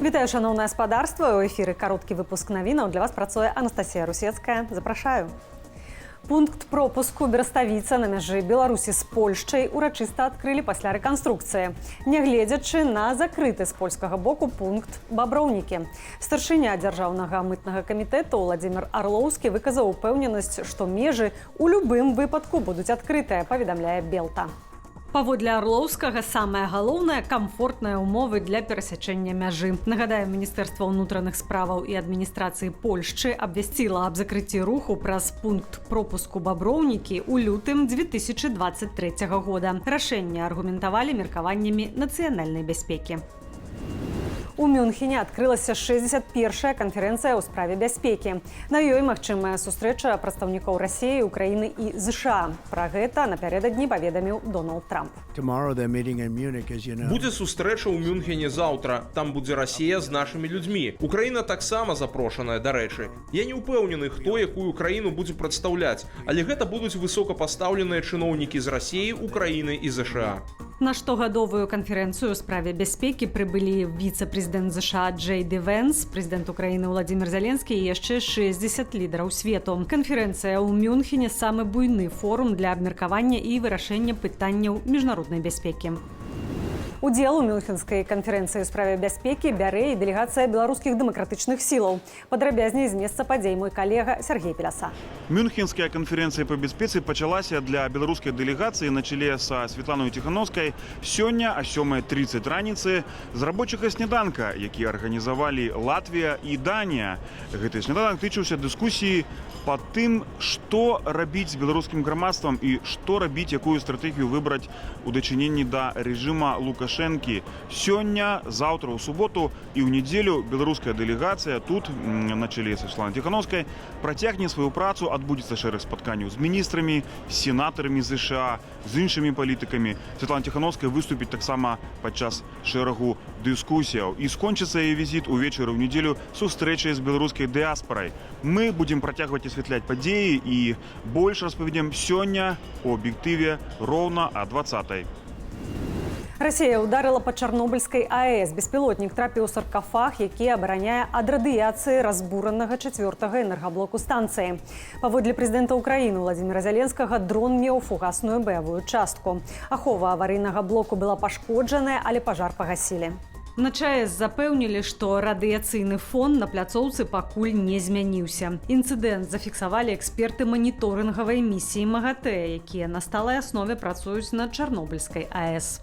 Вітаю, шановне спадарства. У эфіры кароткі выпуск навінаў. Для вас працуе Анастасія Русецкая. Запрашаю. Пункт пропуску Бераставіца на мяжы Беларусі з Польшчай урачыста адкрылі пасля рэканструкцыі, нягледзячы на закрыты з польскага боку пункт Баброўнікі. Старшыня дзяржаўнага мытнага камітэту Владзімір Арлоўскі выказаў упэўненасць, што межы ў любым выпадку будуць адкрытыя, паведамляе Белта. Паводле Арлоўскага, самае галоўнае – камфортныя ўмовы для перасячэння мяжы. Нагадаем, Міністэрства ўнутраных справаў і адміністрацыі Польшчы абвясціла аб закрыцці руху праз пункт пропуску Баброўнікі ў лютым 2023 года. Рашэнне аргументавалі меркаваннямі нацыянальнай бяспекі. У Мюнхене адкрылася 61-я канферэнцыя ў справе бяспекі. На ёй магчымая сустрэча прадстаўнікоў Расіі, Украіны і ЗША. Пра гэта напярэдадні паведаміў Дональд Трамп. Будзе сустрэча ў Мюнхене заўтра. Там будзе Расія з нашымі людзьмі. Украіна таксама запрошаная, дарэчы. Я не ўпэўнены, хто якую краіну будзе прадстаўляць, але гэта будуць высокапастаўленыя чыноўнікі з Расіі, Украіны і ЗША. На штогадовую канферэнцыю ў справе бяспекі прыбылі віцэ-прэзідэнт ЗША Джей Ді Вэнс, прэзідэнт Украіны Владзімір Зеленскі і яшчэ 60 лідараў свету. Канферэнцыя ў Мюнхене самы буйны форум для абмеркавання і вырашэння пытанняў міжнароднай бяспекі. Удзел у Мюнхенскай канферэнцыі ў справе бяспекі бярэ і дэлегацыя беларускіх дэмакратычных сілаў. Падрабязней з месца падзей мой калега Сергей Пеляса. Мюнхенская конференция по бяспецы пачалася для беларускай дэлегацыі на чале са Светланою Тихановскай сёння о 7:30 раніцы з рабочага сняданка, які арганізавалі Латвія і Данія. Гэты сняданак тычыўся дыскусіі па тым, што рабіць з беларускім грамадствам і што рабіць, якую стратэгію выбраць у дачыненні да рэжыма Лукашэнкі. Сёння, заўтра ў суботу і ў нядзелю беларуская дэлегацыя тут на чале са Светланай Тихановскай працягне сваю працу. Адбудзецца шэраг спатканняў з міністрамі, сенатарамі ЗША, з іншымі палітыкамі. Светлана Тихановская выступіць таксама падчас шэрагу дыскусіяў. І скончыцца яе візіт увечары ў нядзелю сустрэчай з беларускай дыаспарай. Мы будзем працягваць асвятляць падзеі і больш распавядзем сёння у аб'ектыве роўна о 20:00. Расія ударила па Чарнобыльскай АЭС. Беспілотнік трапіў у саркафаг, які абараняе ад радыяцыі разбуранага 4-га энергаблоку станцыі. Паводле прэзідэнта Украіны Владзіміра Зеленскага, дрон меў фугасную баявую частку. Ахова аварыйнага блоку была пашкоджаная, але пажар пагасілі. На ЧАЭС запэўнілі, што радыяцыйны фон на пляцоўцы пакуль не змяніўся. Інцыдэнт зафіксавалі эксперты маніторынгавай місіі МАГАТЭ, якія на сталай аснове працуюць на Чарнобыльскай АЭС.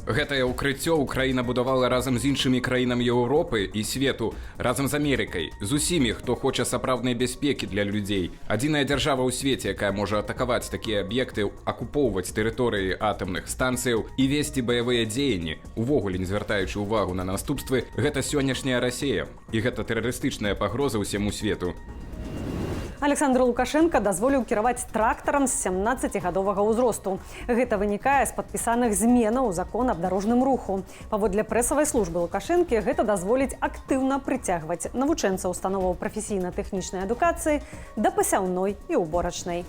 Гэтае ўкрыццё Украіна будавала разам з іншымі краінамі Еўропы і свету, разам з Амерыкай, з усімі, хто хоча сапраўднай бяспекі для людзей. Адзіная дзяржава ў свеце, якая можа атакаваць такія аб'екты, акупоўваць тэрыторыі атамных станцыяў і весці баявыя дзеянні, увогуле не звяртаючы ўвагу на наступствы, гэта сённяшняя Расія. І гэта тэрарыстычная пагроза ўсяму свету. Александр Лукашенко дазволіў кіраваць трактарам з 17-гадовага ўзросту. Гэта вынікае з падпісаных зменаў у закон аб дарожным руху. Паводле прэсавай службы Лукашэнкі, гэта дазволіць актыўна прыцягваць навучэнцаў установаў прафесійна-тэхнічнай адукацыі да пасяўной і уборачнай.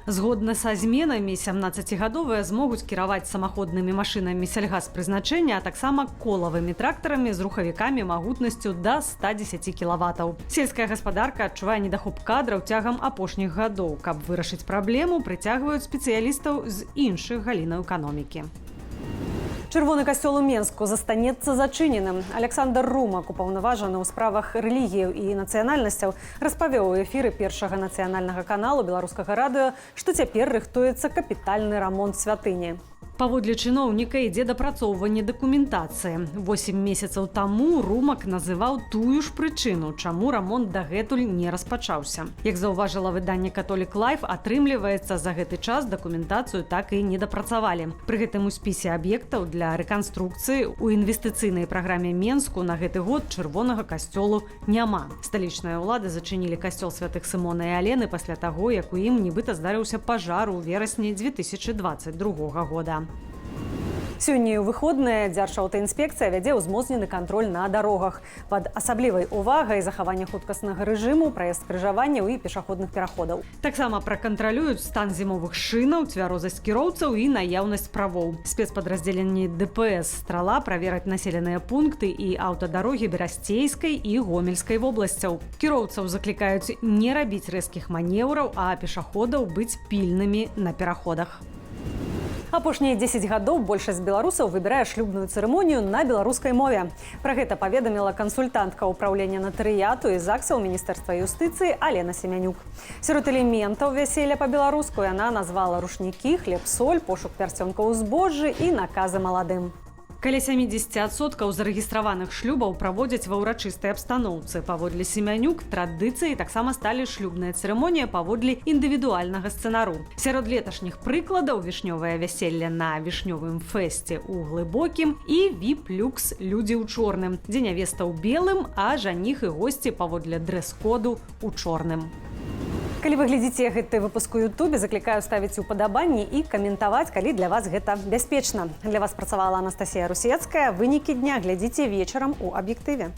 Згодна са зменамі, 17-гадовыя змогуць кіраваць самаходнымі машынамі сельгаспрызначэння, а таксама колавымі трактарамі з рухавікамі магутнасцю да 110 кілаватаў. Сельская гаспадарка адчувае недахоп кадраў цягам апошніх гадоў. Каб вырашыць праблему, прыцягваюць спецыялістаў з іншых галінаў эканомікі. Чырвоны касцёл у Менску застанецца зачыненым. Александр Румак, упаўнаважаны ў справах рэлігіяў і нацыянальнасцяў, распавёў у эфіры першага нацыянальнага каналу беларускага радыё, што цяпер рыхтуецца капітальны рамонт святыні. Паводле чыноўніка ідзе дапрацоўванне дакументацыі. 8 месяцаў таму Румак называў тую ж прычыну, чаму рамонт дагэтуль не распачаўся. Як заўважыла выданне «Католік Лайф», атрымліваецца, за гэты час дакументацыю так і не дапрацавалі. Пры гэтым у спісе аб'ектаў для рэканструкцыі у інвестыцыйнай праграме Менску на гэты год чырвонага касцёлу няма. Сталічныя ўлады зачынілі касцёл святых Сымона і Алены пасля таго, як у ім нібыта здарыўся пажар у верасні 2022 года. Сёння ў выходныя Дзяржаўтаінспекцыя вядзе ўзмоцнены кантроль на дарогах. Пад асаблівай увагай захаванне хуткаснага рэжыму, праезд крыжаванняў і пешаходных пераходаў. Таксама пракантралююць стан зімовых шынаў, цвярозасць кіроўцаў і наяўнасць правоў. Спецпадраздзяленні ДПС «Страла» правераць населеныя пункты і аўтадарогі Берасцейскай і Гомельскай вобласцяў. Кіроўцаў заклікаюць не рабіць рэзкіх манеўраў, а пешаходаў быць пільнымі на пераходах. Апошнія 10 гадоў большасць беларусаў выбірае шлюбную цырымонію на беларускай мове. Пра гэта паведаміла кансультантка ўпраўлення натарыяту і ЗАГСа ў Міністэрства юстыцыі Алена Семянюк. Сярод элементаў вяселля па-беларуску яна назвала рушнікі, хлеб-соль, пошук пярсцёнкаў у збожжы і наказы маладым. Каля 70% зарэгістраваных шлюбаў праводзяць ва ўрачыстай абстаноўцы. Паводле Семянюк традыцыяй таксама сталі шлюбная цырымонія паводле індывідуальнага сцэнару. Сярод леташніх прыкладаў вішнёвае вяселле на вішнёвым фэсце ў Глыбокім і віп-люкс «Людзі ў чорным», дзе нявеста ў белым, а жаніх і госці паводле дрэс-коду ў чорным. Калі вы глядзіце гэты выпуск у Ютубе, заклікаю ставіць упадабанні і каментаваць, калі для вас гэта бяспечна. Для вас працавала Анастасія Русецкая. Вынікі дня глядзіце вечарам у аб'ектыве.